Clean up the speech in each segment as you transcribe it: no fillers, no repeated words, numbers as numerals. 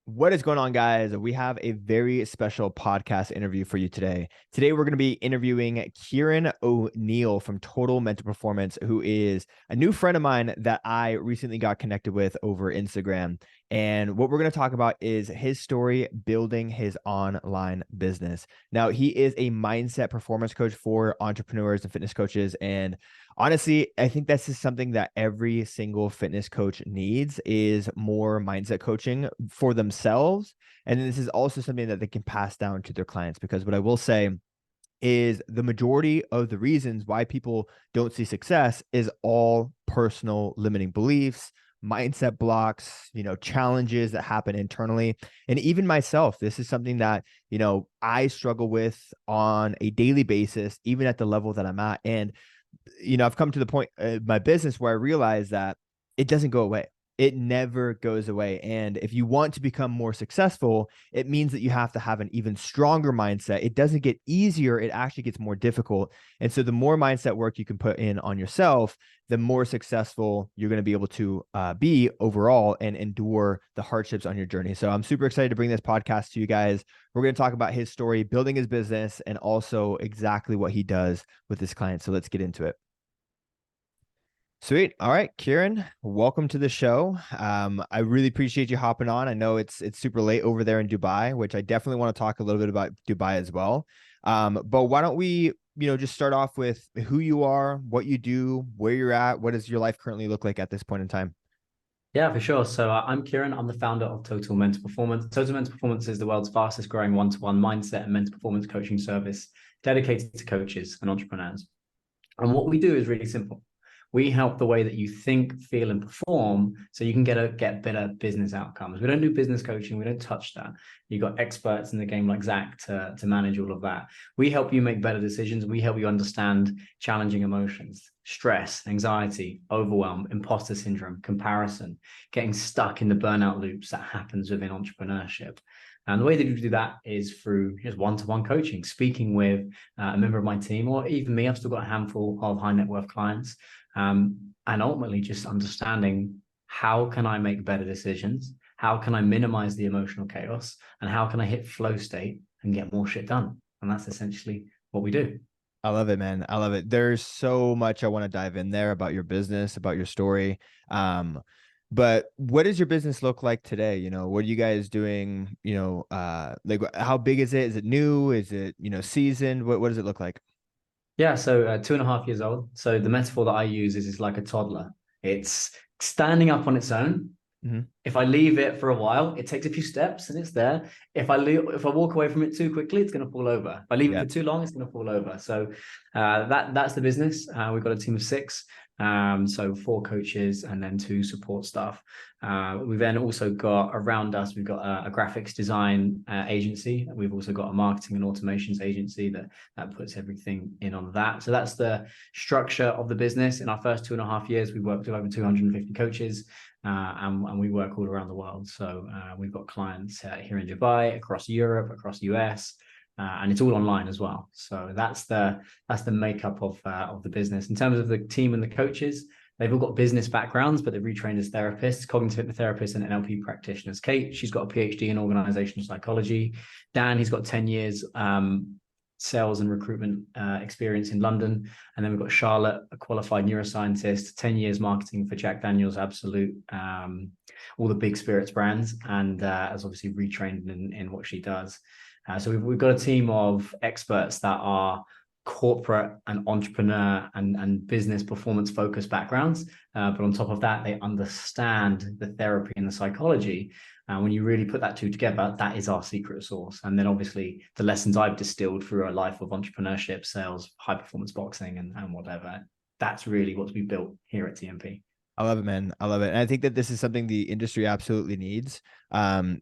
What is going on, guys? We have a very special podcast interview for you today. Today, we're going to be interviewing Kyran Oniell from Total Mental Performance, who is a new friend of mine that I recently got connected with over Instagram. And what we're going to talk about is his story building his online business. Now, he is a mindset performance coach for entrepreneurs and fitness coaches. And honestly, I think this is something that every single fitness coach needs is more mindset coaching for themselves. And this is also something that they can pass down to their clients, because what I will say is the majority of the reasons why people don't see success is all personal limiting beliefs, mindset blocks, challenges that happen internally. And even myself, this is something that, I struggle with on a daily basis, even at the level that I'm at. And I've come to the point in my business where I realize that it doesn't go away. It never goes away. And if you want to become more successful, it means that you have to have an even stronger mindset. It doesn't get easier, it actually gets more difficult. And so the more mindset work you can put in on yourself, the more successful you're going to be able to be overall and endure the hardships on your journey. So I'm super excited to bring this podcast to you guys. We're going to talk about his story, building his business, and also exactly what he does with his clients. So let's get into it. Sweet. All right, Kyran, welcome to the show. I really appreciate you hopping on. I know it's super late over there in Dubai, which I definitely want to talk a little bit about Dubai as well. But why don't we, just start off with who you are, what you do, where you're at, what does your life currently look like at this point in time? Yeah, for sure. So I'm Kyran. I'm the founder of Total Mental Performance. Total Mental Performance is the world's fastest growing one-to-one mindset and mental performance coaching service dedicated to coaches and entrepreneurs. And what we do is really simple. We help the way that you think, feel, and perform so you can get better business outcomes. We don't do business coaching. We don't touch that. You've got experts in the game like Zakk to manage all of that. We help you make better decisions. We help you understand challenging emotions, stress, anxiety, overwhelm, imposter syndrome, comparison, getting stuck in the burnout loops that happens within entrepreneurship. And the way that you do that is through just one-to-one coaching, speaking with a member of my team, or even me. I've still got a handful of high net worth clients. And ultimately just understanding, how can I make better decisions? How can I minimize the emotional chaos? And how can I hit flow state and get more shit done? And that's essentially what we do. I love it, man. I love it. There's so much I want to dive in there about your business, about your story. But what does your business look like today? What are you guys doing? Like, how big is it? Is it new? Is it, seasoned? What does it look like? Yeah, so 2.5 years old. So the metaphor that I use is it's like a toddler. It's standing up on its own. Mhm. If I leave it for a while, it takes a few steps and it's there. If I walk away from it too quickly, it's going to fall over. If I leave it Yeah. for too long, it's going to fall over. So that's the business. We've got a team of six, so four coaches and then two support staff. We've then also got around us, we've got a graphics design agency. We've also got a marketing and automations agency that puts everything in on that. So that's the structure of the business. In our first 2.5 years, we worked with over 250 coaches. And we work all around the world. So we've got clients here in Dubai, across Europe, across US, and it's all online as well. So that's the makeup of the business. In terms of the team and the coaches, they've all got business backgrounds, but they're retrained as therapists, cognitive hypnotherapists, and NLP practitioners. Kate, she's got a PhD in organizational psychology. Dan, he's got 10 years sales and recruitment experience in London. And then we've got Charlotte, a qualified neuroscientist, 10 years marketing for Jack Daniel's, Absolute, all the big spirits brands, and has obviously retrained in what she does. So we've got a team of experts that are corporate and entrepreneur and business performance focused backgrounds. But on top of that, they understand the therapy and the psychology. And when you really put that two together, that is our secret sauce. And then obviously the lessons I've distilled through a life of entrepreneurship, sales, high performance boxing, and whatever. That's really what we built here at TMP. I love it, man. I love it. And I think that this is something the industry absolutely needs.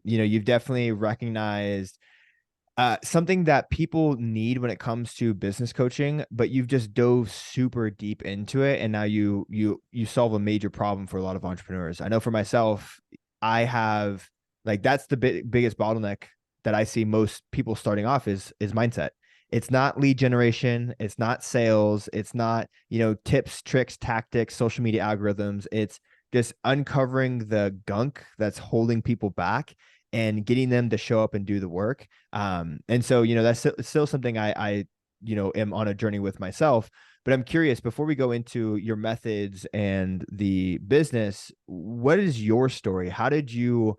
You've definitely recognized something that people need when it comes to business coaching, but you've just dove super deep into it. And now you solve a major problem for a lot of entrepreneurs. I know for myself, I have that's the biggest bottleneck that I see most people starting off is mindset. It's not lead generation. It's not sales. It's not, tips, tricks, tactics, social media algorithms. It's just uncovering the gunk that's holding people back and getting them to show up and do the work. And so, that's still something I am on a journey with myself. But I'm curious, before we go into your methods and the business, what is your story? How did you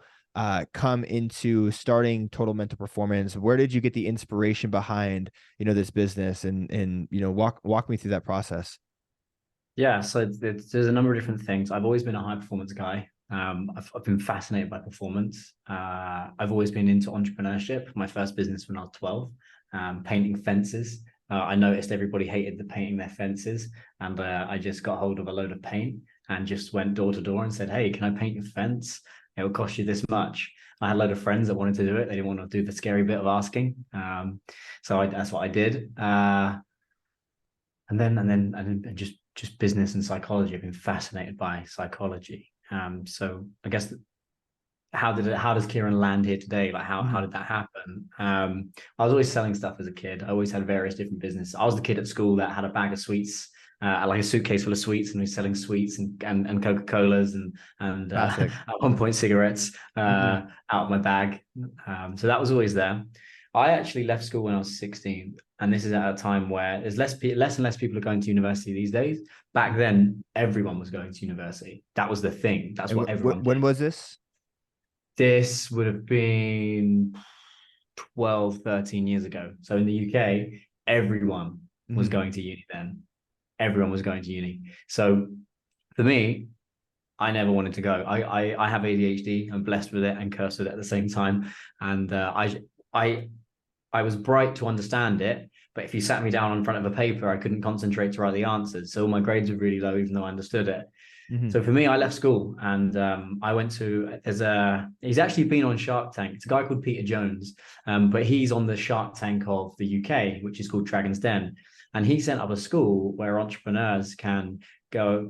come into starting Total Mental Performance? Where did you get the inspiration behind, this business, and walk me through that process? Yeah, so there's a number of different things. I've always been a high performance guy. I've been fascinated by performance. I've always been into entrepreneurship. My first business when I was 12, painting fences. I noticed everybody hated the painting their fences, and I just got hold of a load of paint and just went door to door and said, "Hey, can I paint your fence? It will cost you this much." I had a load of friends that wanted to do it. They didn't want to do the scary bit of asking, so that's what I did. And then just business and psychology. I've been fascinated by psychology. So I guess how does Kyran land here today? Like how did that happen? I was always selling stuff as a kid. I always had various different businesses. I was the kid at school that had a bag of sweets, like a suitcase full of sweets, and was selling sweets and Coca-Colas and Classic. at one point cigarettes out of my bag. So that was always there. I actually left school when I was 16, and this is at a time where there's less and less people are going to university these days. Back then, everyone was going to university. That was the thing. That's And what everyone when did. was this? This would have been 12, 13 years ago. So in the UK, everyone was going to uni then. Everyone was going to uni. So for me, I never wanted to go. I have ADHD. I'm blessed with it and cursed with it at the same time. And I was bright to understand it, but if you sat me down in front of a paper, I couldn't concentrate to write the answers. So my grades were really low, even though I understood it. So for me, I left school and I went to he's actually been on Shark Tank. It's a guy called Peter Jones, but he's on the Shark Tank of the UK, which is called Dragon's Den. And he set up a school where young entrepreneurs can go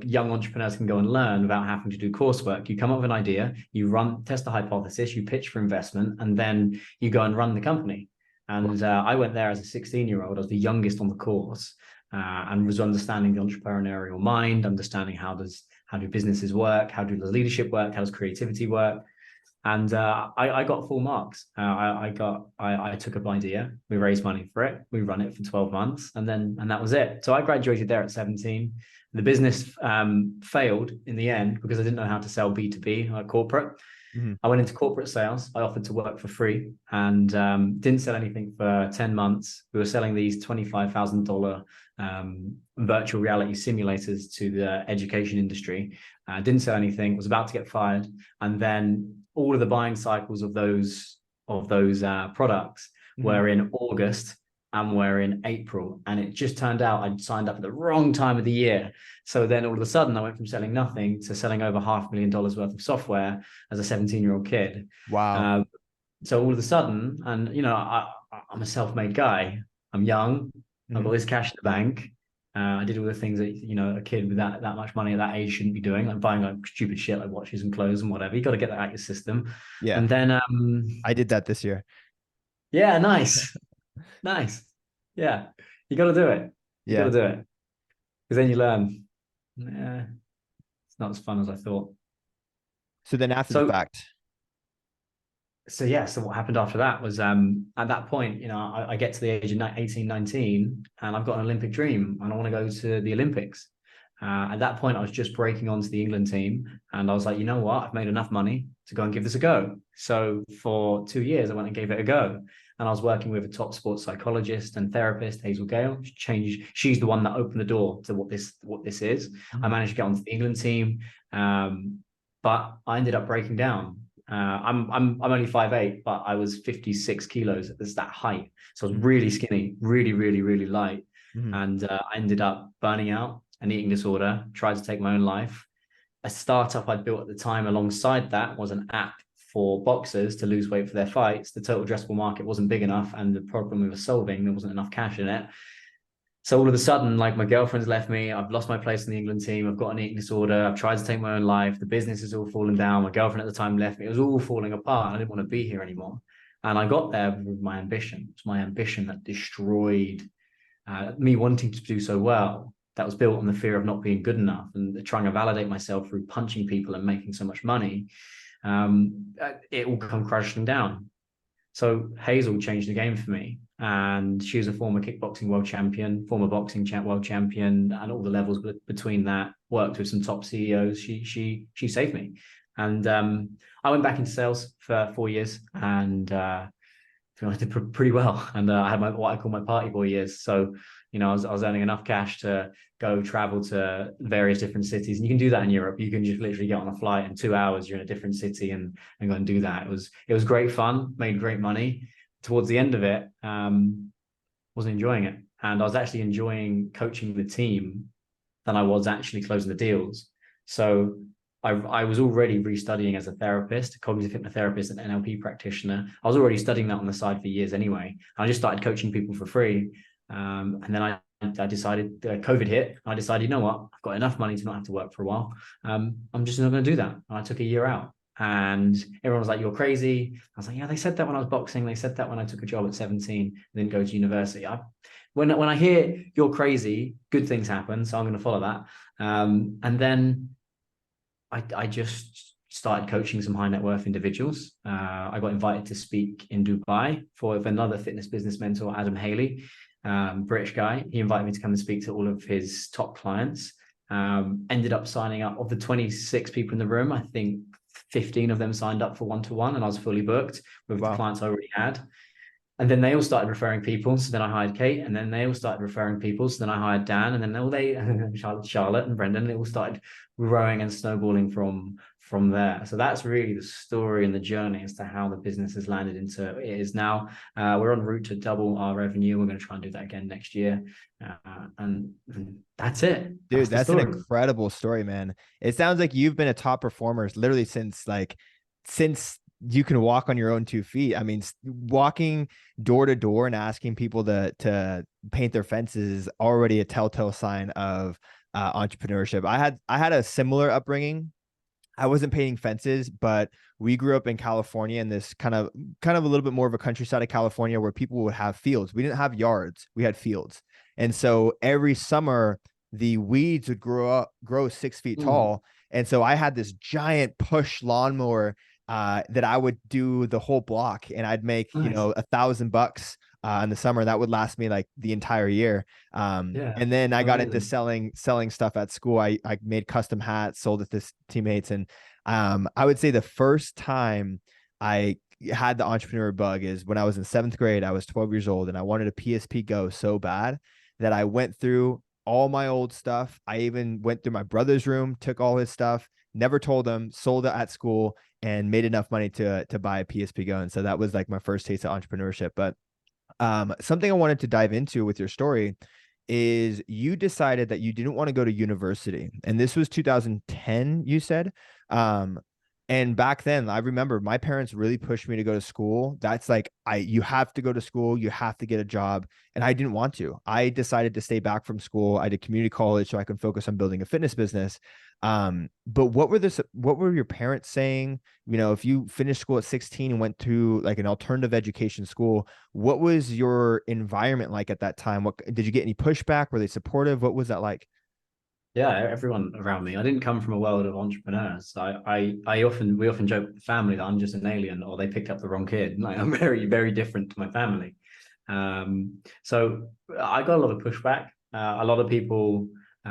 and learn without having to do coursework. You come up with an idea, you test a hypothesis, you pitch for investment, and then you go and run the company. And I went there as a 16-year-old. I was the youngest on the course, and was understanding the entrepreneurial mind, understanding how do businesses work, how does leadership work, how does creativity work. And I got full marks. I took up an idea. We raised money for it. We run it for 12 months, and that was it. So I graduated there at 17. The business failed in the end because I didn't know how to sell B2B, like corporate. I went into corporate sales. I offered to work for free and didn't sell anything for 10 months. We were selling these $25,000 virtual reality simulators to the education industry. Didn't sell anything, was about to get fired. And then all of the buying cycles of those products were in August and we're in April. And it just turned out I'd signed up at the wrong time of the year. So then all of a sudden I went from selling nothing to selling over $500,000 worth of software as a 17-year-old kid. Wow. So all of a sudden, and I'm a self-made guy. I'm young. I've got this cash in the bank. I did all the things that a kid with that much money at that age shouldn't be doing, like buying like stupid shit like watches and clothes and whatever. You got to get that out of your system. Yeah. And then I did that this year. yeah, nice. Nice. Yeah. You got to do it. You got to do it. Because then you learn. Yeah. It's not as fun as I thought. So then after the fact. So what happened after that was at that point, I get to the age of 18, 19, and I've got an Olympic dream and I want to go to the Olympics. At that point, I was just breaking onto the England team, and I was like, you know what? I've made enough money to go and give this a go. So for 2 years, I went and gave it a go. And I was working with a top sports psychologist and therapist, Hazel Gale. She's the one that opened the door to what this is. I managed to get onto the England team, but I ended up breaking down. I'm only 5'8", but I was 56 kilos. It's that height. So I was really skinny, really, really, really light. And I ended up burning out, an eating disorder, tried to take my own life. A startup I'd built at the time alongside that was an app for boxers to lose weight for their fights. The total addressable market wasn't big enough, and the problem we were solving, there wasn't enough cash in it. So all of a sudden, like, my girlfriend's left me. I've lost my place in the England team. I've got an eating disorder. I've tried to take my own life. The business is all falling down. My girlfriend at the time left me. It was all falling apart. I didn't want to be here anymore. And I got there with my ambition. It's my ambition that destroyed me wanting to do so well. That was built on the fear of not being good enough and trying to validate myself through punching people and making so much money. it all come crashing down. So Hazel changed the game for me. And she was a former kickboxing world champion, former boxing world champion, and all the levels between that. Worked with some top CEOs. She saved me, and I went back into sales for 4 years, and I did pretty well. And I had what I call my party boy years. So I was earning enough cash to go travel to various different cities, and you can do that in Europe. You can just literally get on a flight in 2 hours, you're in a different city, and go and do that. It was great fun, made great money. Towards the end of it, wasn't enjoying it, and I was actually enjoying coaching the team than I was actually closing the deals. So I was already restudying as a therapist, a cognitive hypnotherapist, and NLP practitioner. I was already studying that on the side for years anyway. I just started coaching people for free. And then I decided COVID hit. I decided, you know what, I've got enough money to not have to work for a while. I'm just not going to do that. And I took a year out, and everyone was like, you're crazy. I was like, yeah, they said that when I was boxing. They said that when I took a job at 17 and didn't go to university. When I hear you're crazy, good things happen. So I'm going to follow that. And then I just started coaching some high net worth individuals. I got invited to speak in Dubai for another fitness business mentor, Adam Haley, British guy. He invited me to come and speak to all of his top clients. Ended up signing up. Of the 26 people in the room, I think 15 of them signed up for one-to-one, and I was fully booked with the clients I already had. And then they all started referring people. So then I hired Kate, and then they all started referring people. So then I hired Dan, and then Charlotte and Brendan, they all started growing and snowballing from there. So that's really the story and the journey as to how the business has landed into it is now. We're en route to double our revenue. We're going to try and do that again next year. And that's it. Dude, that's an incredible story, man. It sounds like you've been a top performer literally since you can walk on your own 2 feet. I mean, walking door to door and asking people to paint their fences is already a telltale sign of entrepreneurship. I had a similar upbringing. I wasn't painting fences, but we grew up in California, in this kind of a little bit more of a countryside of California where people would have fields. We didn't have yards, we had fields. And so every summer the weeds would grow 6 feet tall. And so I had this giant push lawnmower that I would do the whole block, and I'd make, nice, $1,000 in the summer. That would last me like the entire year. And then I got into selling stuff at school. I made custom hats, sold it to teammates. And I would say the first time I had the entrepreneur bug is when I was in 7th grade. I was 12 years old, and I wanted a PSP Go so bad that I went through all my old stuff. I even went through my brother's room, took all his stuff, never told him, sold it at school, and made enough money to buy a PSP Go. And so that was like my first taste of entrepreneurship. But something I wanted to dive into with your story is you decided that you didn't want to go to university. And this was 2010, you said. And back then, I remember my parents really pushed me to go to school. That's like, you have to go to school, you have to get a job. And I didn't want to. I decided to stay back from school. I did community college so I could focus on building a fitness business. But what were your parents saying? If you finished school at 16 and went to like an alternative education school, what was your environment like at that time? Did you get any pushback? Were they supportive? What was that like? Yeah, everyone around me. I didn't come from a world of entrepreneurs. We often joke with the family that I'm just an alien, or they picked up the wrong kid. Like, I'm very, very different to my family. So I got a lot of pushback. A lot of people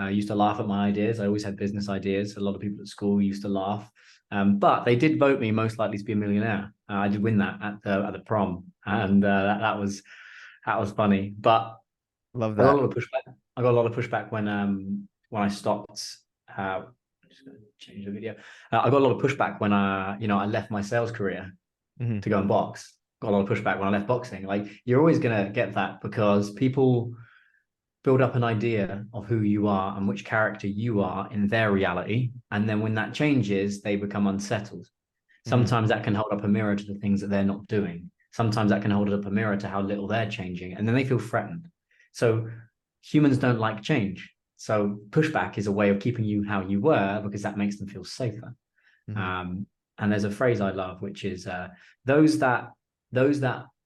used to laugh at my ideas. I always had business ideas. A lot of people at school used to laugh. But they did vote me most likely to be a millionaire. I did win that at the prom, and that was funny. But love that. I got a lot of pushback. I got a lot of pushback when I stopped. I'm just going to change the video. I got a lot of pushback when I left my sales career to go and box. Got a lot of pushback when I left boxing. Like, you're always going to get that because people build up an idea of who you are and which character you are in their reality. And then when that changes, they become unsettled. Sometimes that can hold up a mirror to the things that they're not doing. Sometimes that can hold up a mirror to how little they're changing. And then they feel threatened. So humans don't like change. So pushback is a way of keeping you how you were, because that makes them feel safer. And there's a phrase I love, which is those that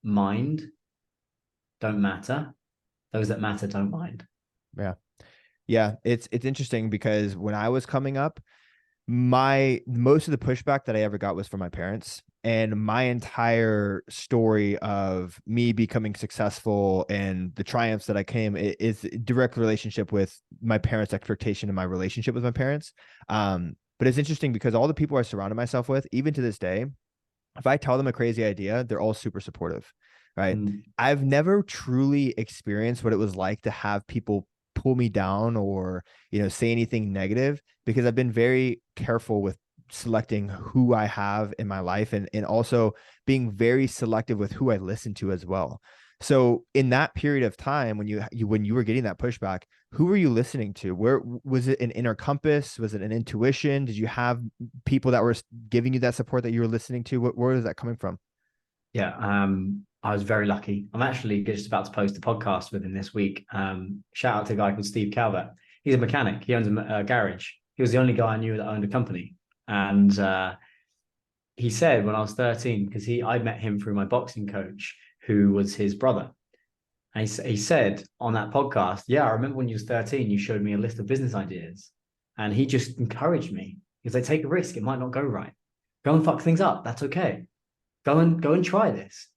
mind don't matter. Those that matter don't mind. Yeah. It's interesting because when I was coming up, most of the pushback that I ever got was from my parents. And my entire story of me becoming successful and the triumphs that I came is a direct relationship with my parents' expectation and my relationship with my parents. But it's interesting because all the people I surrounded myself with, even to this day, if I tell them a crazy idea, they're all super supportive, right? Mm. I've never truly experienced what it was like to have people pull me down or, say anything negative, because I've been very careful with selecting who I have in my life, and also being very selective with who I listen to as well. So in that period of time when you were getting that pushback, who were you listening to? Where was it? An inner compass? Was it an intuition? Did you have people that were giving you that support that you were listening to? Where was that coming from? Yeah, I was very lucky. I'm actually just about to post a podcast with him this week. Shout out to a guy called Steve Calvert. He's a mechanic. He owns a garage. He was the only guy I knew that owned a company. And he said when I was 13, because I met him through my boxing coach, who was his brother. And he said on that podcast, yeah, I remember when you was 13, you showed me a list of business ideas. And he just encouraged me. He was like, take a risk. It might not go right. Go and fuck things up. That's okay. Go and try this.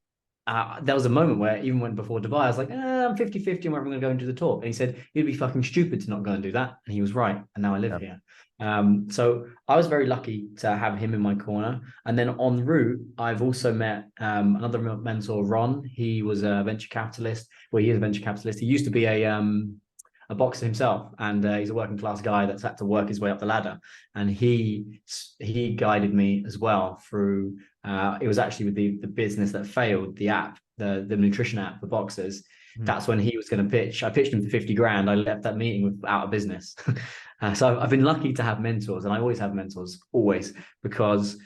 There was a moment where even when before Dubai, I was like, I'm 50-50 on whether I'm going to go into the talk. And he said, you'd be fucking stupid to not go and do that. And he was right. And now I live Yeah. here. So I was very lucky to have him in my corner. And then en route, I've also met another mentor, Ron. He was a venture capitalist. Well, he is a venture capitalist. He used to be a boxer himself, and he's a working class guy that's had to work his way up the ladder. And he guided me as well through. It was actually with the business that failed, the app, the nutrition app for boxers. Hmm. That's when he was going to pitch. I pitched him for 50 grand. I left that meeting without a business. So I've been lucky to have mentors, and I always have mentors, always, because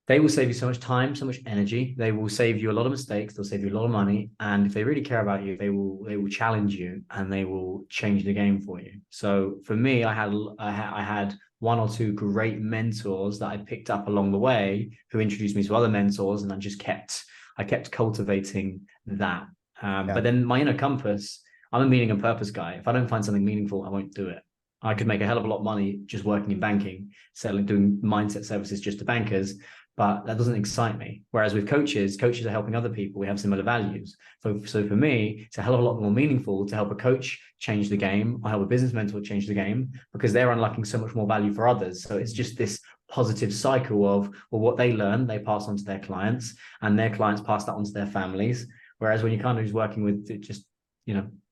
they will save you so much time, so much energy. They will save you a lot of mistakes. They'll save you a lot of money. And if they really care about you, they will challenge you, and they will change the game for you. So for me, I had one or two great mentors that I picked up along the way, who introduced me to other mentors, and I kept cultivating that. Yeah. But then my inner compass, I'm a meaning and purpose guy. If I don't find something meaningful, I won't do it. I could make a hell of a lot of money just working in banking, doing mindset services just to bankers, but that doesn't excite me. Whereas with coaches are helping other people. We have similar values. So for me, it's a hell of a lot more meaningful to help a coach change the game, or help a business mentor change the game, because they're unlocking so much more value for others. So it's just this positive cycle of, well, what they learn, they pass on to their clients, and their clients pass that on to their families. Whereas when you're kind of just working with just,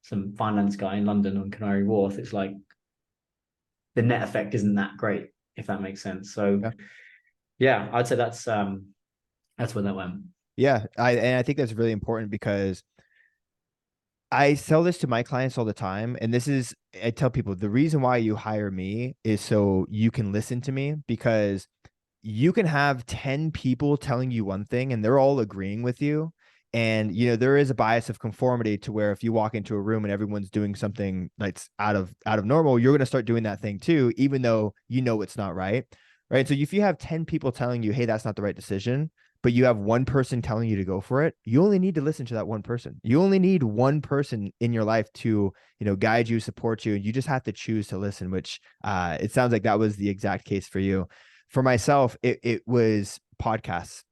some finance guy in London on Canary Wharf, it's like the net effect isn't that great, if that makes sense. So yeah, I'd say that's where that went. Yeah. I think that's really important because I tell this to my clients all the time. And I tell people the reason why you hire me is so you can listen to me, because you can have 10 people telling you one thing and they're all agreeing with you. And, there is a bias of conformity to where if you walk into a room and everyone's doing something that's out of normal, you're going to start doing that thing too, even though it's not right. Right. So if you have 10 people telling you, hey, that's not the right decision, but you have one person telling you to go for it, you only need to listen to that one person. You only need one person in your life to, guide you, support you. And you just have to choose to listen, which it sounds like that was the exact case for you. For myself, it was podcasts.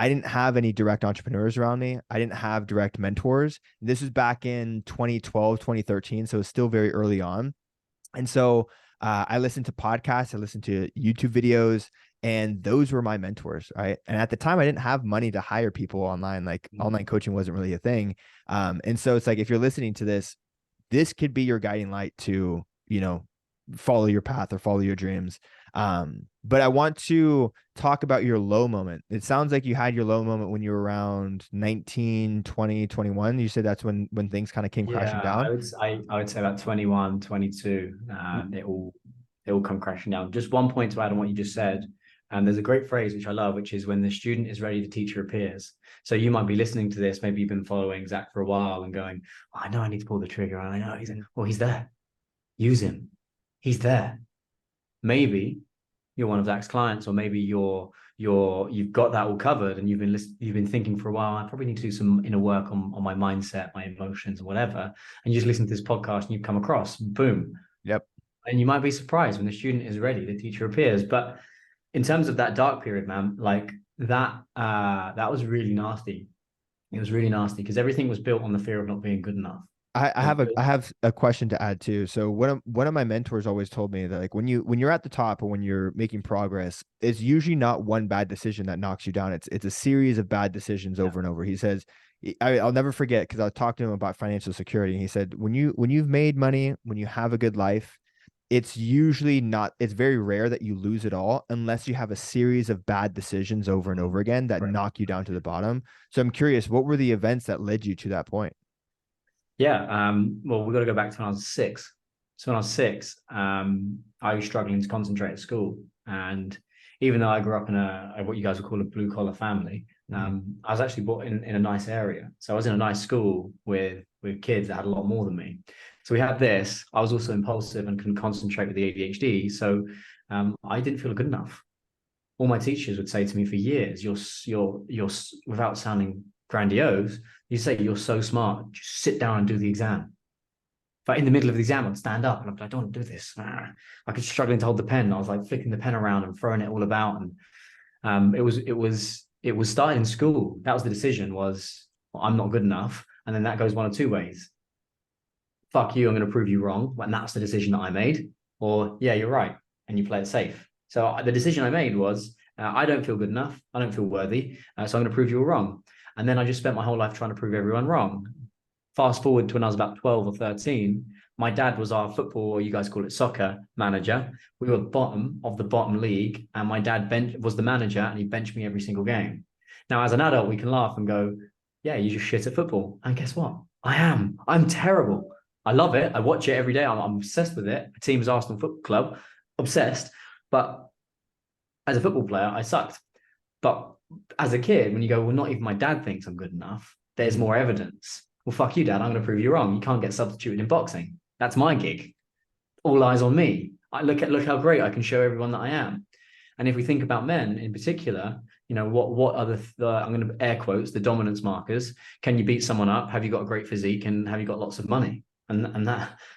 I didn't have any direct entrepreneurs around me. I didn't have direct mentors. This was back in 2012, 2013. So it's still very early on. And so I listened to podcasts, I listened to YouTube videos, and those were my mentors. Right. And at the time, I didn't have money to hire people online. Like online coaching wasn't really a thing. And so it's like, if you're listening to this could be your guiding light to, follow your path or follow your dreams. But I want to talk about your low moment. It sounds like you had your low moment when you were around 19, 20, 21. You said that's when things kind of came crashing Yeah, down. I would say about 21, 22. It all come crashing down. Just one point to add on what you just said. And there's a great phrase which I love, which is, when the student is ready, the teacher appears. So you might be listening to this, maybe you've been following Zakk for a while and going, oh, I know I need to pull the trigger. And I know he's there. Use him. He's there. Maybe you're one of Zakk's clients, or maybe you've got that all covered, and you've been thinking for a while, I probably need to do some inner work on my mindset, my emotions, and whatever. And you just listen to this podcast and you've come across, boom. Yep. And you might be surprised when the student is ready, the teacher appears. But in terms of that dark period, man, like that was really nasty. It was really nasty because everything was built on the fear of not being good enough. I It was have built, I have a question to add too. So one of my mentors always told me that like when you're at the top or when you're making progress, it's usually not one bad decision that knocks you down. It's a series of bad decisions yeah, over and over. He says, I'll never forget because I talked to him about financial security. And he said, when you've made money, when you have a good life, it's usually not, it's very rare that you lose it all unless you have a series of bad decisions over and over again that correct. knock you down to the bottom. So I'm curious, what were the events that led you to that point? Yeah. Well, we've got to go back to when I was 6. So when I was 6, I was struggling to concentrate at school. And even though I grew up in what you guys would call a blue collar family, Mhm. I was actually brought in a nice area. So I was in a nice school with kids that had a lot more than me. So we had this. I was also impulsive and couldn't concentrate with the ADHD. So I didn't feel good enough. All my teachers would say to me for years, you're without sounding grandiose, you say you're so smart, just sit down and do the exam. But in the middle of the exam, I'd stand up and I'd be like, I don't want to do this. I was struggling to hold the pen. I was like flicking the pen around and throwing it all about. And it was starting in school. That was the decision was, well, I'm not good enough. And then that goes one of two ways. Fuck you, I'm going to prove you wrong. And that's the decision that I made. Or, yeah, you're right. And you play it safe. So the decision I made was, I don't feel good enough. I don't feel worthy. So I'm going to prove you all wrong. And then I just spent my whole life trying to prove everyone wrong. Fast forward to when I was about 12 or 13, my dad was our football, or you guys call it soccer manager. We were bottom of the bottom league, and my dad was the manager, and he benched me every single game. Now, as an adult, we can laugh and go, yeah, you just shit at football. And guess what? I am. I'm terrible. I love it. I watch it every day. I'm obsessed with it. The team's Arsenal Football Club, obsessed. But as a football player, I sucked. But as a kid, when you go, well, not even my dad thinks I'm good enough, there's Mhm. more evidence. Well, fuck you, dad. I'm going to prove you wrong. You can't get substituted in boxing. That's my gig. All eyes on me. Look how great I can show everyone that I am. And if we think about men in particular, what are I'm going to air quotes, the dominance markers? Can you beat someone up? Have you got a great physique? And have you got lots of money? And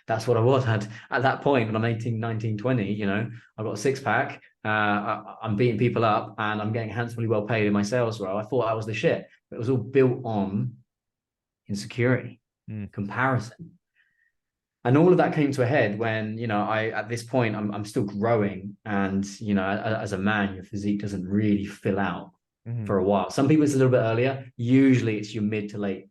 that's what I was at that point when I'm 18, 19, 20. I've got a six pack. I'm beating people up and I'm getting handsomely well paid in my sales role. I thought I was the shit. But it was all built on insecurity, Mm. comparison. And all of that came to a head when I at this point I'm still growing, and as a man your physique doesn't really fill out Mhm. for a while. Some people it's a little bit earlier. Usually it's your mid to late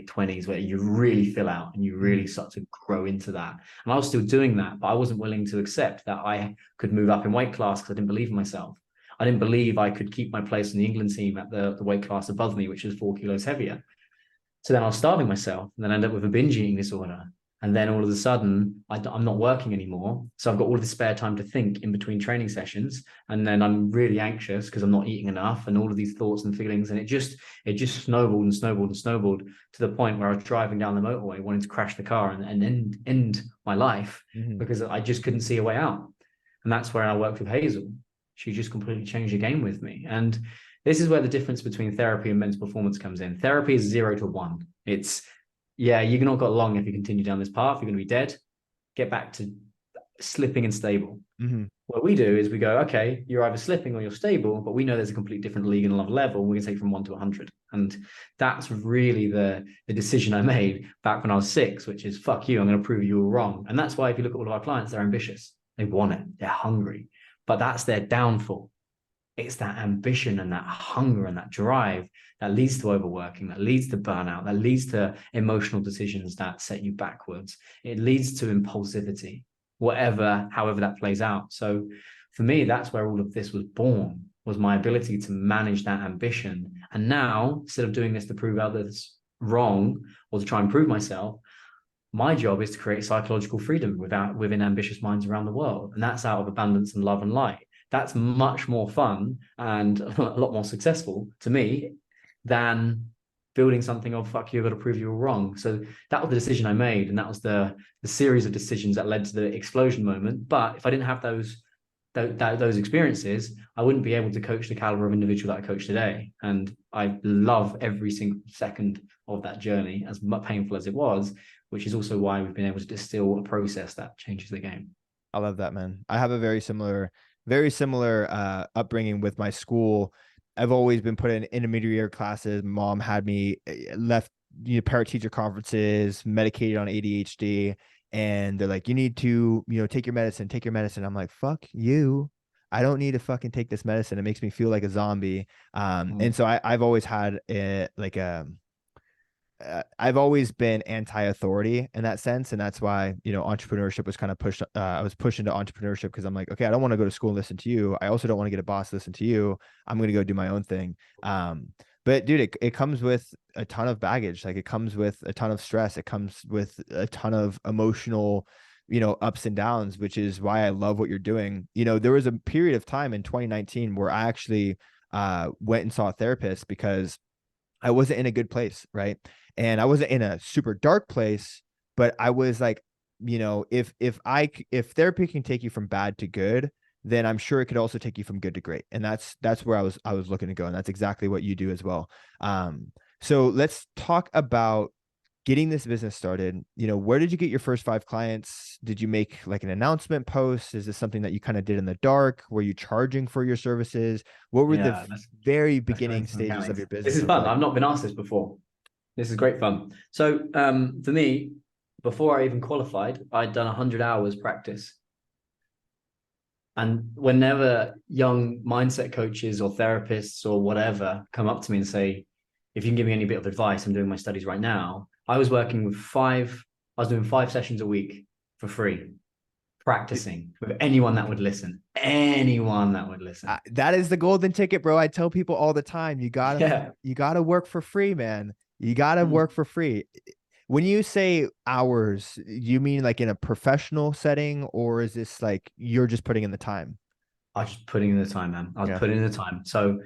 20s where you really fill out and you really Mhm. start to grow into that. And I was still doing that, but I wasn't willing to accept that I could move up in weight class because I didn't believe in myself. I didn't believe I could keep my place in the England team at the weight class above me, which is 4 kilos heavier. So then I was starving myself, and then I ended up with a binge eating disorder. And then all of a sudden, I'm not working anymore. So I've got all this spare time to think in between training sessions. And then I'm really anxious because I'm not eating enough and all of these thoughts and feelings. And it just snowballed and snowballed and snowballed to the point where I was driving down the motorway, wanting to crash the car and end my life Mhm. because I just couldn't see a way out. And that's where I worked with Hazel. She just completely changed the game with me. And this is where the difference between therapy and mental performance comes in. Therapy is 0 to 1. It's, yeah, you're not got long if you continue down this path. You're going to be dead. Get back to slipping and stable. Mhm. What we do is we go, okay, you're either slipping or you're stable, but we know there's a complete different league and love level. We can take from 1 to 100. And that's really the decision I made back when I was 6, which is fuck you, I'm going to prove you all wrong. And that's why if you look at all of our clients, they're ambitious. They want it. They're hungry. But that's their downfall. It's that ambition and that hunger and that drive that leads to overworking, that leads to burnout, that leads to emotional decisions that set you backwards. It leads to impulsivity, however that plays out. So for me, that's where all of this was born, was my ability to manage that ambition. And now, instead of doing this to prove others wrong or to try and prove myself, my job is to create psychological freedom within ambitious minds around the world. And that's out of abundance and love and light. That's much more fun and a lot more successful to me than building something of fuck you, I've got to prove you were wrong. So that was the decision I made. And that was the series of decisions that led to the explosion moment. But if I didn't have those experiences, I wouldn't be able to coach the caliber of individual that I coach today. And I love every single second of that journey, as painful as it was, which is also why we've been able to distill a process that changes the game. I love that, man. I have a very similar upbringing with my school. I've always been put in intermediate classes. Mom had me left, parent teacher conferences, medicated on ADHD, and they're like, you need to, take your medicine, take your medicine. I'm like, fuck you. I don't need to fucking take this medicine. It makes me feel like a zombie. And so I've always had I've always been anti-authority in that sense, and that's why entrepreneurship was kind of pushed. I was pushed into entrepreneurship because I'm like, okay, I don't want to go to school and listen to you. I also don't want to get a boss to listen to you. I'm going to go do my own thing. But dude, it comes with a ton of baggage. Like it comes with a ton of stress. It comes with a ton of emotional, ups and downs, which is why I love what you're doing. There was a period of time in 2019 where I actually went and saw a therapist because I wasn't in a good place, right? And I wasn't in a super dark place, but I was like, if therapy can take you from bad to good, then I'm sure it could also take you from good to great. And that's where I was looking to go, and that's exactly what you do as well. So let's talk about getting this business started. Where did you get your first 5 clients? Did you make like an announcement post? Is this something that you kind of did in the dark? Were you charging for your services? What were the Yeah, very let's go beginning into some stages of mechanics. your This business is look fun. like? I've not been asked this before. This is great fun. So for me, before I even qualified, I'd done 100 hours practice. And whenever young mindset coaches or therapists or whatever come up to me and say, if you can give me any bit of advice, I'm doing my studies right now. I was doing 5 sessions a week for free, practicing with anyone that would listen. Anyone that would listen. That is the golden ticket, bro. I tell people all the time, Yeah. you gotta work for free, man. You gotta Mm. work for free. When you say hours, you mean like in a professional setting, or is this like you're just putting in the time? I was just putting in the time, man. I was Yeah. putting in the time. So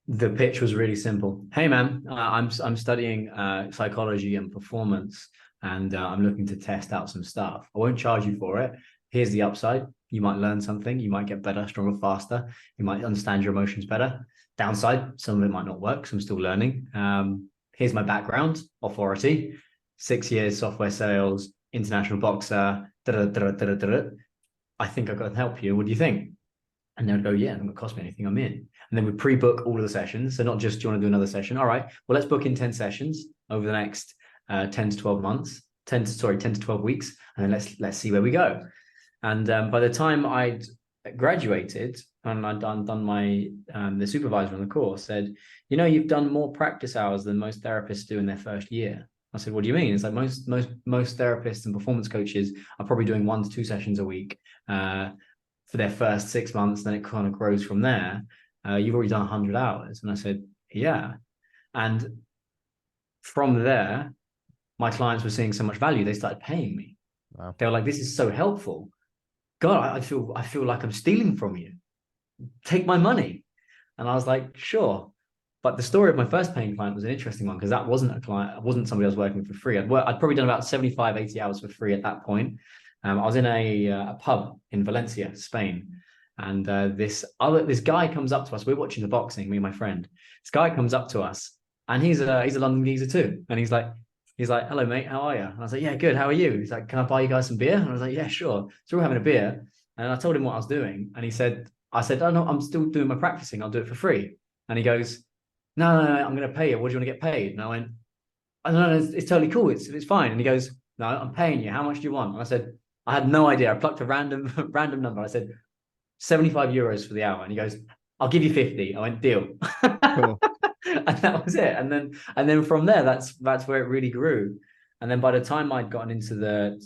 the pitch was really simple. Hey, man, I'm studying psychology and performance, and I'm looking to test out some stuff. I won't charge you for it. Here's the upside: you might learn something, you might get better, stronger, faster. You might understand your emotions better. Downside: some of it might not work. So I'm still learning. Here's my background: authority, 6 years software sales, international boxer. I think I can help you. What do you think? And they would go, yeah, it doesn't cost me anything. I'm in. And then we pre-book all of the sessions. So not just, do you want to do another session? All right, well, let's book in 10 sessions over the next 10 to 12 months, 10 to 12 weeks. And then let's see where we go. And by the time I'd graduated and I'd done my, the supervisor on the course said, you've done more practice hours than most therapists do in their first year. I said, what do you mean? It's like most therapists and performance coaches are probably doing 1 to 2 sessions a week. For their first 6 months, then it kind of grows from there. You've already done 100 hours. And I said, yeah. And from there, my clients were seeing so much value, they started paying me. Wow. They were like, this is so helpful. God, I feel like I'm stealing from you. Take my money. And I was like, sure. But the story of my first paying client was an interesting one because that wasn't a client, it wasn't somebody I was working for free. I'd probably done about 75, 80 hours for free at that point. I was in a pub in Valencia, Spain, and this guy comes up to us. We're watching the boxing, me and my friend. This guy comes up to us, and he's a London geezer too. And he's like, hello mate, how are you? And I was like, yeah, good. How are you? He's like, can I buy you guys some beer? And I was like, yeah, sure. So we're having a beer, and I told him what I was doing, and I said, oh no, I'm still doing my practicing. I'll do it for free. And he goes, no, I'm going to pay you. What do you want to get paid? And I went, I don't know, it's totally cool. It's fine. And he goes, no, I'm paying you. How much do you want? And I said, I had no idea. I plucked a random number. I said 75 euros for the hour. And he goes, I'll give you 50. I went, deal. Cool. And that was it. And then from there, that's where it really grew. And then by the time I'd gotten into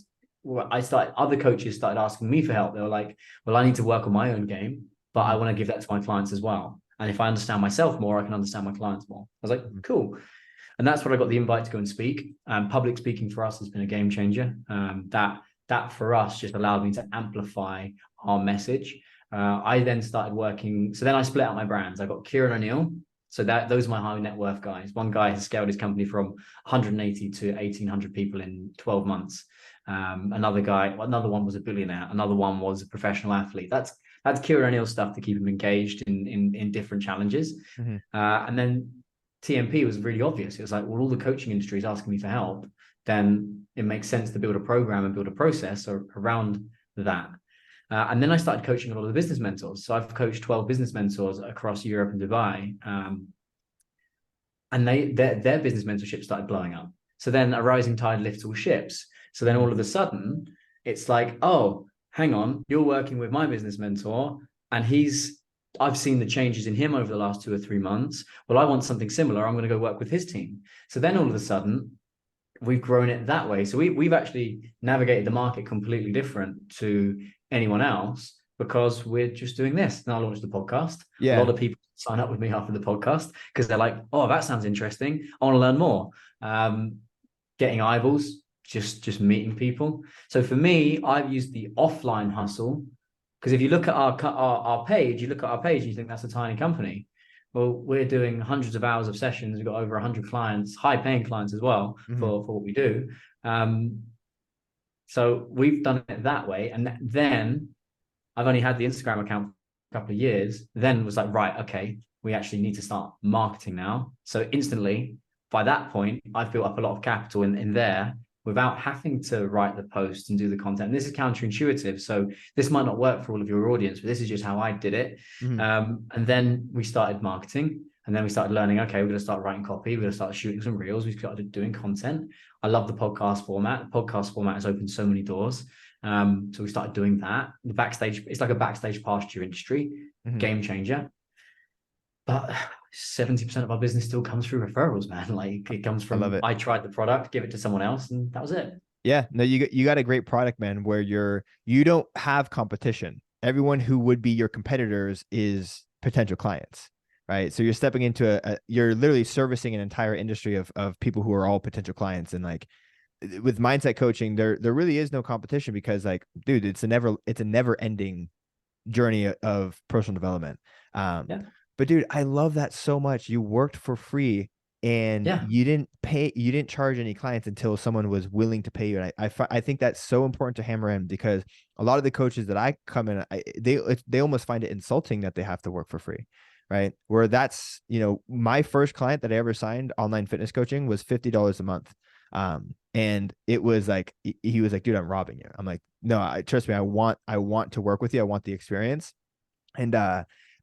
other coaches started asking me for help. They were like, well, I need to work on my own game, but I want to give that to my clients as well. And if I understand myself more, I can understand my clients more. I was like, cool. And that's when I got the invite to go and speak. Public speaking for us has been a game changer. That for us just allowed me to amplify our message. I then started working. So then I split out my brands. I got Kyran Oniell. So those are my high net worth guys. One guy has scaled his company from 180 to 1,800 people in 12 months. Another one was a billionaire. Another one was a professional athlete. That's Kyran Oniell stuff to keep him engaged in different challenges. Mm-hmm. And then TMP was really obvious. It was like, well, all the coaching industry is asking me for help, then it makes sense to build a program and build a process around that. And then I started coaching a lot of the business mentors. So I've coached 12 business mentors across Europe and Dubai. And their business mentorship started blowing up. So then a rising tide lifts all ships. So then all of a sudden, it's like, oh, hang on, you're working with my business mentor, and I've seen the changes in him over the last 2 or 3 months. Well, I want something similar. I'm going to go work with his team. So then all of a sudden, we've grown it that way. So we've actually navigated the market completely different to anyone else because we're just doing this. Now I launched the podcast. A Yeah. lot of people sign up with me after the podcast because they're like, oh, that sounds interesting. I want to learn more. Getting eyeballs, just meeting people. So for me, I've used the offline hustle because if you look at our page, you look at our page and you think that's a tiny company. Well, we're doing hundreds of hours of sessions. We've got over 100 clients, high paying clients as well for what we do. So we've done it that way. And then I've only had the Instagram account for a couple of years, then was like, right, okay, we actually need to start marketing now. So instantly, by that point, I've built up a lot of capital in there without having to write the post and do the content. And this is counterintuitive. So this might not work for all of your audience, but this is just how I did it. And then we started marketing. And then we started learning, okay, we're going to start writing copy. We're going to start shooting some reels. We started doing content. I love the podcast format. The podcast format has opened so many doors. So we started doing that. The backstage, it's like a backstage pass to your industry, game changer. But 70% of our business still comes through referrals, man. Like it comes from, I tried the product, give it to someone else, and that was it. Yeah, no, you got a great product, man, where you don't have competition. Everyone who would be your competitors is potential clients, right? So you're stepping into you're literally servicing an entire industry of people who are all potential clients. And like with mindset coaching, there really is no competition because like, dude, it's a never ending journey of personal development. But dude, I love that so much. You worked for free and you didn't charge any clients until someone was willing to pay you. And I think that's so important to hammer in because a lot of the coaches that I come in, they almost find it insulting that they have to work for free, right? Where that's, my first client that I ever signed online fitness coaching was $50 a month. And it was like, he was like, dude, I'm robbing you. I'm like, no, trust me. I want to work with you. I want the experience. And,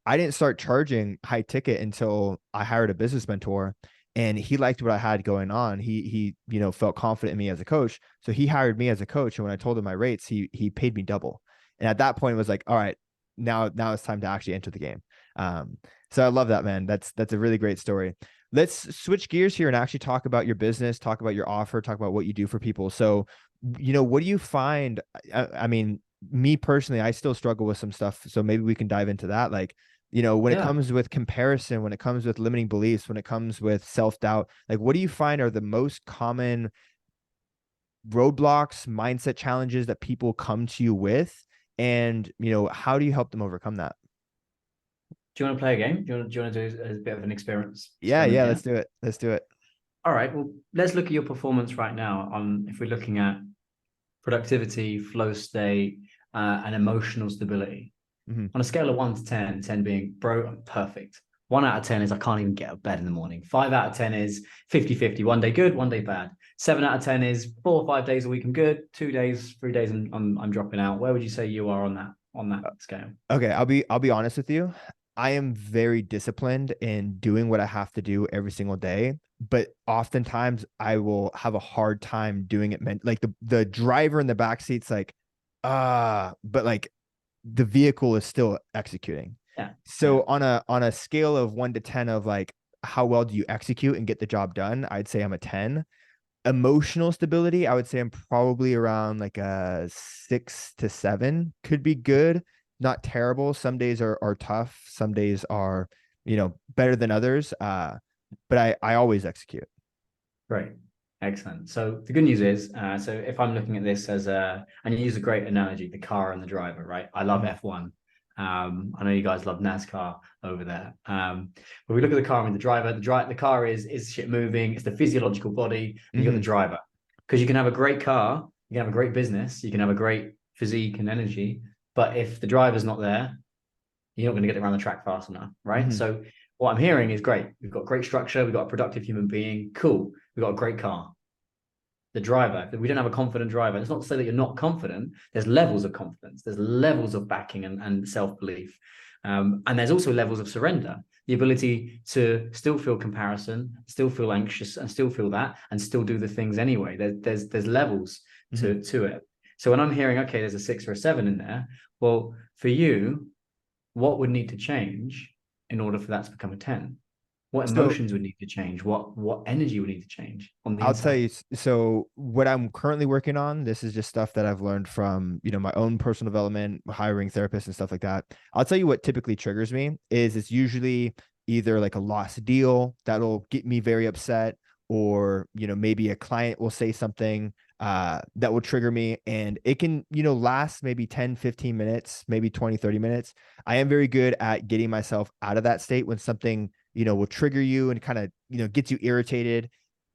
I didn't start charging high ticket until I hired a business mentor and he liked what I had going on. He felt confident in me as a coach. So he hired me as a coach. And when I told him my rates, he paid me double. And at that point it was like, all right, now it's time to actually enter the game. So I love that, man. That's a really great story. Let's switch gears here and actually talk about your business, talk about your offer, talk about what you do for people. So, what do you find? I mean, me personally, I still struggle with some stuff. So maybe we can dive into that. Like, when it comes with comparison, when it comes with limiting beliefs, when it comes with self-doubt, like what do you find are the most common roadblocks, mindset challenges that people come to you with? And, how do you help them overcome that? Do you want to play a game? Do you want to do a bit of an experience? Yeah. Let's do it. All right. Well, let's look at your performance right now. If we're looking at productivity, flow state, and emotional stability. On a scale of 1 to 10, 10 being, bro, I'm perfect. 1 out of 10 is I can't even get out of bed in the morning. 5 out of 10 is 50-50. 1 day good, 1 day bad. 7 out of 10 is 4 or 5 days a week I'm good. 2 days, 3 days I'm dropping out. Where would you say you are on that scale? Okay, I'll be honest with you. I am very disciplined in doing what I have to do every single day, but oftentimes I will have a hard time doing it. Like the driver in the back seat's like, but like the vehicle is still executing. Yeah. So on a scale of 1 to 10 of like how well do you execute and get the job done, I'd say I'm a 10. Emotional stability, I would say I'm probably around like a 6 to 7. Could be good, not terrible. Some days are tough. Some days are, better than others. But I always execute. Great. Excellent. So the good news is, so if I'm looking at this as and you use a great analogy, the car and the driver, right? I love F1. I know you guys love NASCAR over there. But we look at the car and the driver. The car is shit moving. It's the physiological body. And you got the driver. Because you can have a great car, you can have a great business, you can have a great physique and energy. But if the driver's not there, you're not going to get around the track fast enough, right? So what I'm hearing is great. We've got great structure. We've got a productive human being. Cool. We've got a great car. the driver. We don't have a confident driver. It's not to say that you're not confident. There's levels of confidence. There's levels of backing and self-belief. And there's also levels of surrender, the ability to still feel comparison, still feel anxious, and still feel that, and still do the things anyway. There's levels to it. So when I'm hearing, okay, there's a 6 or a 7 in there, well, for you, what would need to change in order for that to become a 10? What So emotions would need to change? What energy would need to change on the I'll tell inside? you, so what I'm currently working on, this is just stuff that I've learned from, my own personal development, hiring therapists and stuff like that. I'll tell you what typically triggers me is it's usually either like a lost deal that'll get me very upset, or, maybe a client will say something that will trigger me, and it can, last maybe 10, 15 minutes, maybe 20, 30 minutes. I am very good at getting myself out of that state when something, will trigger you and kind of, gets you irritated.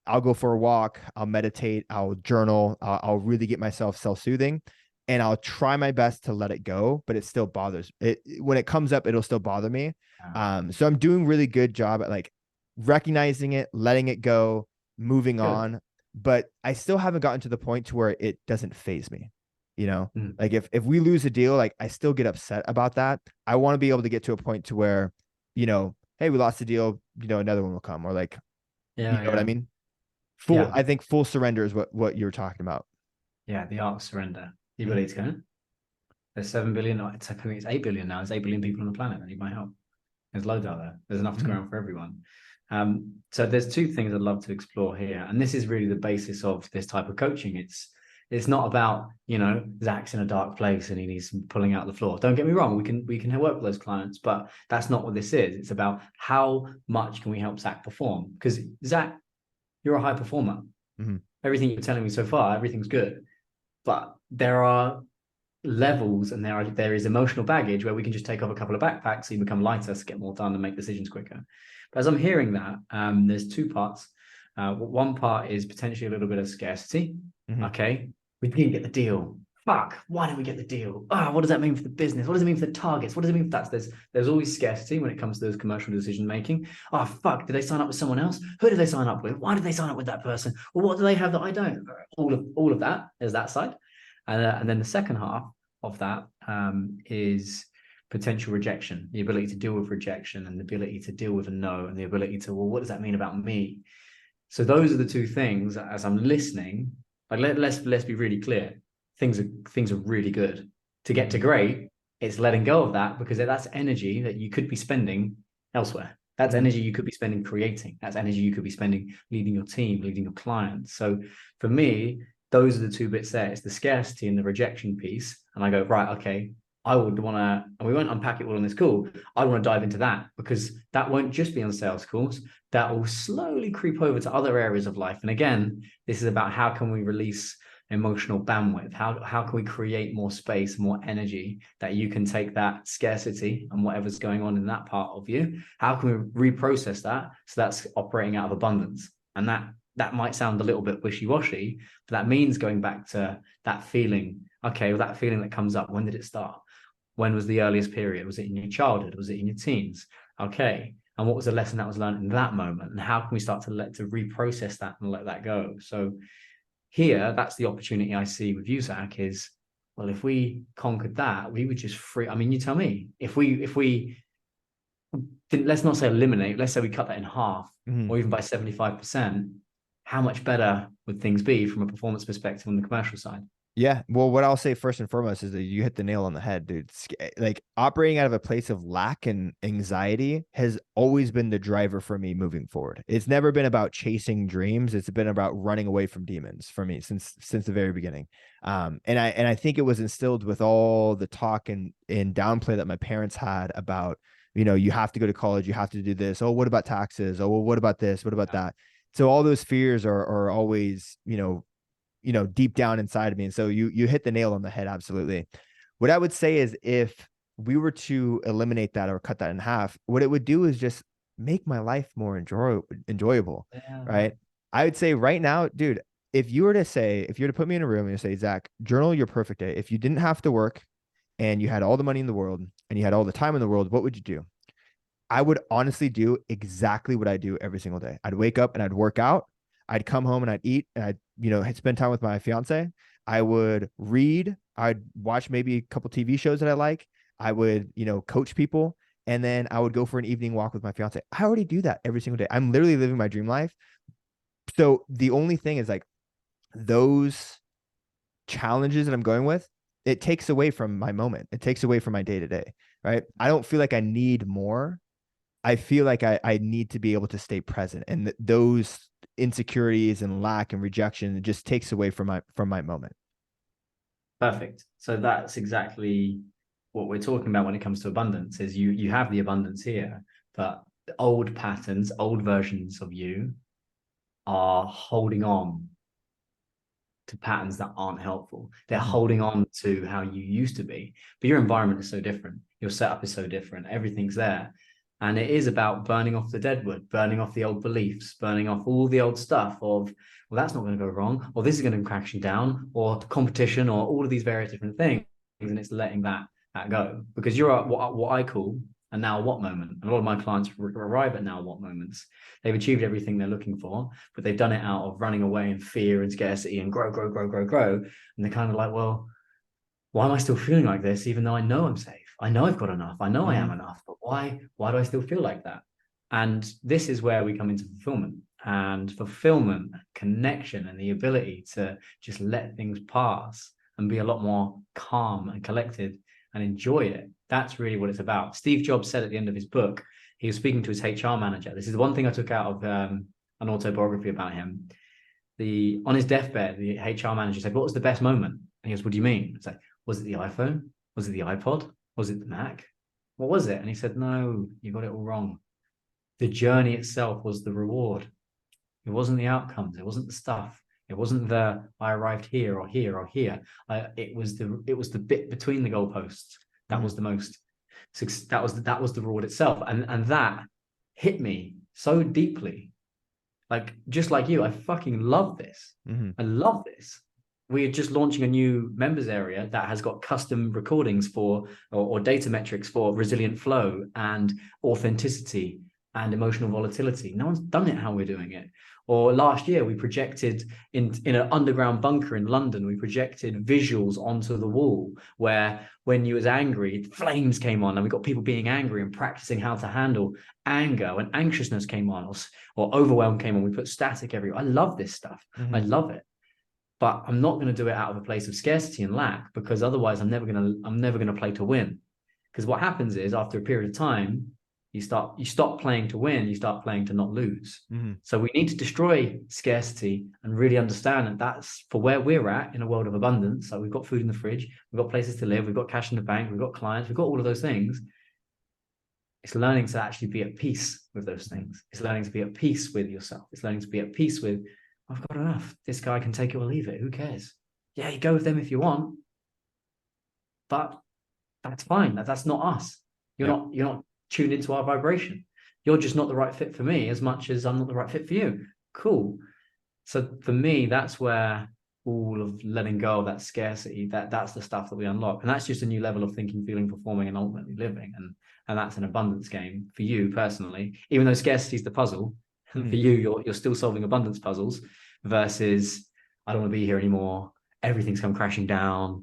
I'll go for a walk, I'll meditate, I'll journal, I'll really get myself self-soothing, and I'll try my best to let it go, but it still bothers it. When it comes up, it'll still bother me. So I'm doing really good job at like recognizing it, letting it go, moving Good. on, but I still haven't gotten to the point to where it doesn't phase me. Like if we lose a deal, like I still get upset about that. I want to be able to get to a point to where, hey, we lost the deal, another one will come, or like, you Yeah, know what I yeah, mean? yeah, I think full surrender is what you were talking about. yeah. The art of surrender. The Mhm. ability to go. There's 7 billion. I think it's 8 billion now. There's 8 billion people on the planet that need my help. There's loads out there. There's enough to go Mhm. around for everyone. So there's two things I'd love to explore here, and this is really the basis of this type of coaching. It's not about Zakk's in a dark place and he needs some pulling out the floor. Don't get me wrong, we can work with those clients, but that's not what this is. It's about how much can we help Zakk perform? Because Zakk, you're a high performer. Mhm. Everything you're telling me so far, everything's good, but there are levels and there is emotional baggage where we can just take off a couple of backpacks so you become lighter to get more done and make decisions quicker. But as I'm hearing that, there's two parts. One part is potentially a little bit of scarcity. Mhm. Okay, we didn't get the deal. Fuck, why didn't we get the deal? What does that mean for the business? What does it mean for the targets? What does it mean for that? There's always scarcity when it comes to those commercial decision making. Fuck, did they sign up with someone else? Who did they sign up with? Why did they sign up with that person? Well, what do they have that I don't? All of that is that side. And then the second half of that is potential rejection, the ability to deal with rejection and the ability to deal with a no, and the ability to, well, what does that mean about me? So those are the two things. As I'm listening, like let's be really clear. Things are really good. To get to Mhm. great, it's letting go of that, because that's energy that you could be spending elsewhere. That's Mhm. energy you could be spending creating. That's energy you could be spending leading your team, leading your clients. So for me, those are the two bits there. It's the scarcity and the rejection piece. And I go, right, okay, I would want to, and we won't unpack it all on this call. I want to dive into that, because that won't just be on sales calls. That will slowly creep over to other areas of life. And again, this is about how can we release emotional bandwidth? How can we create more space, more energy that you can take that scarcity and whatever's going on in that part of you? How can we reprocess that so that's operating out of abundance? And that might sound a little bit wishy-washy, but that means going back to that feeling. Okay, well, that feeling that comes up, when did it start? When was the earliest period? Was it in your childhood? Was it in your teens? Okay. And what was the lesson that was learned in that moment? And how can we start to reprocess that and let that go? So here, that's the opportunity I see with you, Zakk, is, well, if we conquered that, we would just free. I mean, you tell me, if we didn't, let's not say eliminate, let's say we cut that in half Mhm. or even by 75%, how much better would things be from a performance perspective on the commercial side? Yeah. Well, what I'll say first and foremost is that you hit the nail on the head, dude. Like operating out of a place of lack and anxiety has always been the driver for me moving forward. It's never been about chasing dreams. It's been about running away from demons for me since the very beginning. And I think it was instilled with all the talk and downplay that my parents had about, you have to go to college, you have to do this. Oh, what about taxes? Oh, well, what about this? What about that? So all those fears are always, deep down inside of me. And so you hit the nail on the head. Absolutely. What I would say is if we were to eliminate that or cut that in half, what it would do is just make my life more enjoyable. Yeah. Right. I would say right now, dude, if you were to put me in a room and you say, Zakk, journal your perfect day. If you didn't have to work and you had all the money in the world and you had all the time in the world, what would you do? I would honestly do exactly what I do every single day. I'd wake up and I'd work out. I'd come home and I'd eat and I'd spend time with my fiance. I would read. I'd watch maybe a couple TV shows that I like. I would, coach people. And then I would go for an evening walk with my fiance. I already do that every single day. I'm literally living my dream life. So the only thing is like those challenges that I'm going with, it takes away from my moment. It takes away from my day to day, right? I don't feel like I need more. I feel like I need to be able to stay present. And those insecurities and lack and rejection, it just takes away from my moment. Perfect. So that's exactly what we're talking about when it comes to abundance is you have the abundance here, but the old patterns, old versions of you are holding on to patterns that aren't helpful. They're holding on to how you used to be, but your environment is so different. Your setup is so different. Everything's there. And it is about burning off the deadwood, burning off the old beliefs, burning off all the old stuff of, well, that's not going to go wrong, or this is going to be crashing down, or competition, or all of these various different things. And it's letting that go because you're at what I call a now what moment. And a lot of my clients arrive at now what moments. They've achieved everything they're looking for, but they've done it out of running away in fear and scarcity and grow. And they're kind of like, well, why am I still feeling like this, even though I know I'm safe? I know I've got enough. I know I am enough, but why do I still feel like that? And this is where we come into fulfillment and connection, and the ability to just let things pass and be a lot more calm and collected and enjoy it. That's really what it's about. Steve Jobs said at the end of his book, he was speaking to his HR manager. This is the one thing I took out of an autobiography about him. On his deathbed, the HR manager said, "What was the best moment?" And he goes, "What do you mean?" It's like, was it the iPhone? Was it the iPod? Was it the Mac? What was it? And he said, "No, you got it all wrong. The journey itself was the reward. It wasn't the outcomes. It wasn't the stuff. It wasn't the I arrived here or here or here. It was the bit between the goalposts that was the most. That was the reward itself, and that hit me so deeply. Like just like you, I fucking love this. I love this. We're just launching a new members area that has got custom recordings for or data metrics for resilient flow and authenticity and emotional volatility. No one's done it how we're doing it. Or last year we projected in an underground bunker in London, we projected visuals onto the wall where when you was angry, flames came on, and we got people being angry and practicing how to handle anger. When anxiousness came on or overwhelm came on, we put static everywhere. I love this stuff. I love it. But I'm not going to do it out of a place of scarcity and lack, because otherwise I'm never going to play to win. Because what happens is after a period of time, you stop playing to win, you start playing to not lose. So we need to destroy scarcity and really understand that that's for where we're at in a world of abundance. So we've got food in the fridge, we've got places to live, we've got cash in the bank, we've got clients, we've got all of those things. It's learning to actually be at peace with those things. It's learning to be at peace with yourself. It's learning to be at peace with, I've got enough. This guy can take it or leave it. Who cares? Yeah, you go with them if you want, but that's fine. That's not us. You're not tuned into our vibration. You're just not the right fit for me as much as I'm not the right fit for you. Cool. So for me, that's where all of letting go of that scarcity, that's the stuff that we unlock. And that's just a new level of thinking, feeling, performing, and ultimately living. And that's an abundance game for you personally. Even though scarcity is the puzzle, for you, you're still solving abundance puzzles versus I don't want to be here anymore. Everything's come crashing down.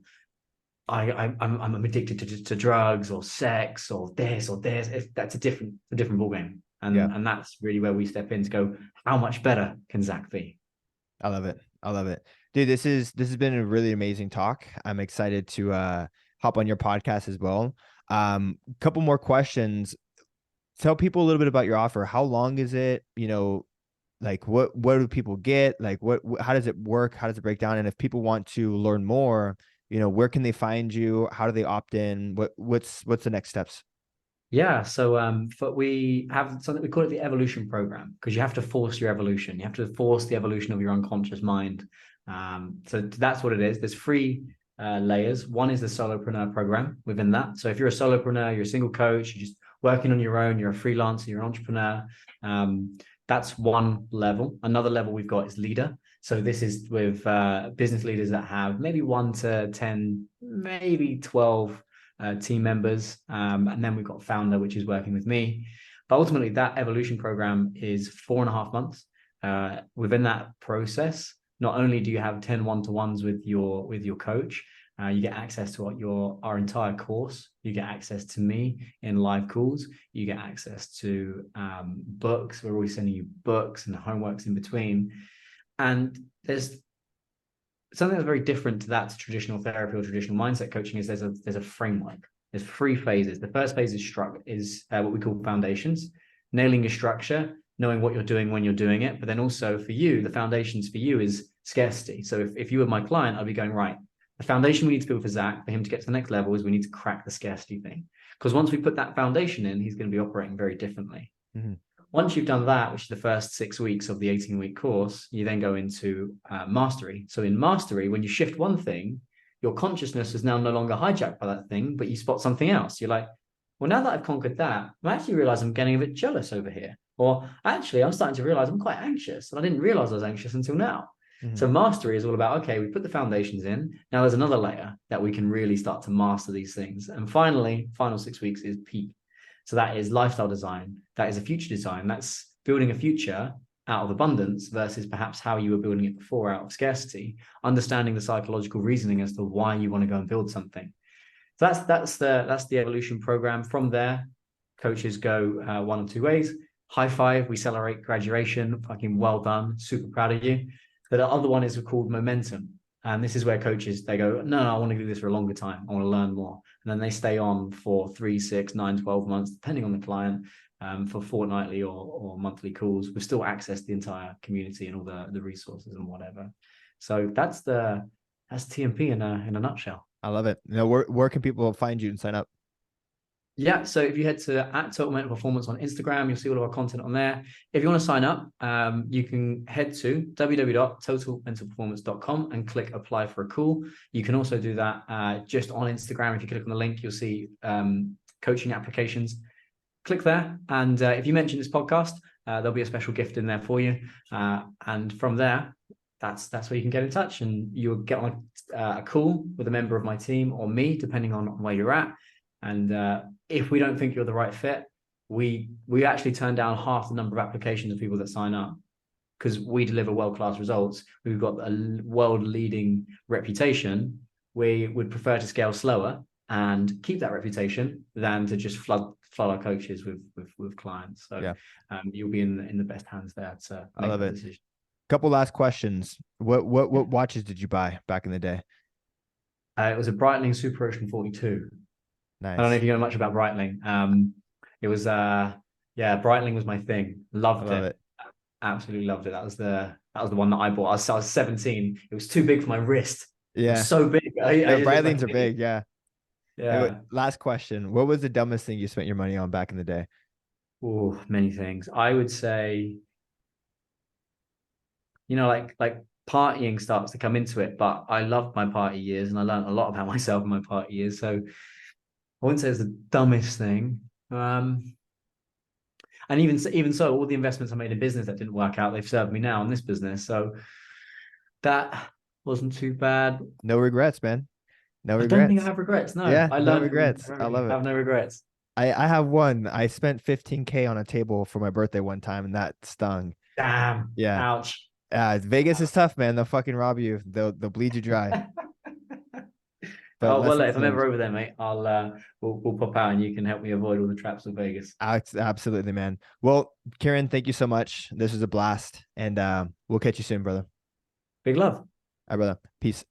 I'm addicted to drugs or sex or this or this. That's a different ballgame. And that's really where we step in to go, how much better can Zakk be? I love it. Dude, this has been a really amazing talk. I'm excited to hop on your podcast as well. Couple more questions. Tell people a little bit about your offer. How long is it? Like what do people get? Like how does it work? How does it break down? And if people want to learn more, where can they find you? How do they opt in? What's the next steps? Yeah, so we have something we call it the evolution program, because you have to force your evolution. You have to force the evolution of your unconscious mind. So that's what it is. There's three layers. One is the solopreneur program within that. So if you're a solopreneur, you're a single coach, you're just working on your own, you're a freelancer, you're an entrepreneur. That's one level. Another level we've got is leader. So this is with business leaders that have maybe 1 to 10, maybe 12 team members. And then we've got founder, which is working with me. But ultimately, that evolution program is 4.5 months. Within that process, not only do you have 10 one-to-ones with your coach, you get access to our entire course. You get access to me in live calls. You get access to books. We're always sending you books and homeworks in between. And there's something that's very different to that to traditional therapy or traditional mindset coaching is there's a framework. There's 3 phases. The first phase is what we call foundations, nailing your structure, knowing what you're doing when you're doing it. But then also for you, the foundations for you is scarcity. So if you were my client, I'd be going, right, the foundation we need to build for Zakk, for him to get to the next level, is we need to crack the scarcity thing. Because once we put that foundation in, he's going to be operating very differently. Mm-hmm. Once you've done that, which is the first 6 weeks of the 18-week course, you then go into mastery. So in mastery, when you shift one thing, your consciousness is now no longer hijacked by that thing, but you spot something else. You're like, well, now that I've conquered that, I actually realize I'm getting a bit jealous over here. Or actually, I'm starting to realize I'm quite anxious. And I didn't realize I was anxious until now. Mm-hmm. So mastery is all about, okay, we put the foundations in. Now there's another layer that we can really start to master these things. And finally, final 6 weeks is peak. So that is lifestyle design. That is a future design. That's building a future out of abundance versus perhaps how you were building it before out of scarcity, understanding the psychological reasoning as to why you want to go and build something. So that's the evolution program. From there, coaches go 1 or 2 ways. High five, we celebrate graduation. Fucking well done. Super proud of you. The other one is called momentum. And this is where coaches, they go, no, I want to do this for a longer time. I want to learn more. And then they stay on for 3, 6, 9, 12 months, depending on the client, for fortnightly or monthly calls. We still access the entire community and all the resources and whatever. So that's TMP in a nutshell. I love it. Now, where can people find you and sign up? Yeah, so if you head to @Total Mental Performance on Instagram, you'll see all of our content on there. If you want to sign up, you can head to www.totalmentalperformance.com and click apply for a call. You can also do that just on Instagram. If you click on the link, you'll see coaching applications. Click there, and if you mention this podcast, there'll be a special gift in there for you. And from there, that's where you can get in touch, and you'll get on a call with a member of my team or me, depending on where you're at. And if we don't think you're the right fit, we actually turn down half the number of applications of people that sign up, because we deliver world-class results. We've got a world-leading reputation. We would prefer to scale slower and keep that reputation than to just flood our coaches with clients. So yeah. You'll be in the best hands there to make I love it. Decision. Couple last questions. What watches did you buy back in the day? It was a Breitling Super Ocean 42. Nice. I don't know if you know much about Breitling. It was Breitling was my thing. Loved it. Absolutely loved it. That was the one that I bought. I was 17. It was too big for my wrist. Yeah. It was so big. Breitlings are big. Yeah. Yeah. Last question. What was the dumbest thing you spent your money on back in the day? Oh, many things. I would say, like partying starts to come into it, but I loved my party years and I learned a lot about myself in my party years. So I wouldn't say it's the dumbest thing. And even so, all the investments I made in business that didn't work out, they've served me now in this business. So that wasn't too bad. No regrets, man. No regrets. I don't think I have regrets. No. Yeah, I learned no regrets. I love it. I have no regrets. I have one. I spent $15K on a table for my birthday one time, and that stung. Damn. Yeah. Ouch. Vegas is tough, man. They'll fucking rob you. They'll bleed you dry. Well, if I'm ever over there, mate, I'll we'll pop out and you can help me avoid all the traps of Vegas. Absolutely, man. Well, Kyran, thank you so much. This was a blast, and we'll catch you soon, brother. Big love. All right, brother. Peace.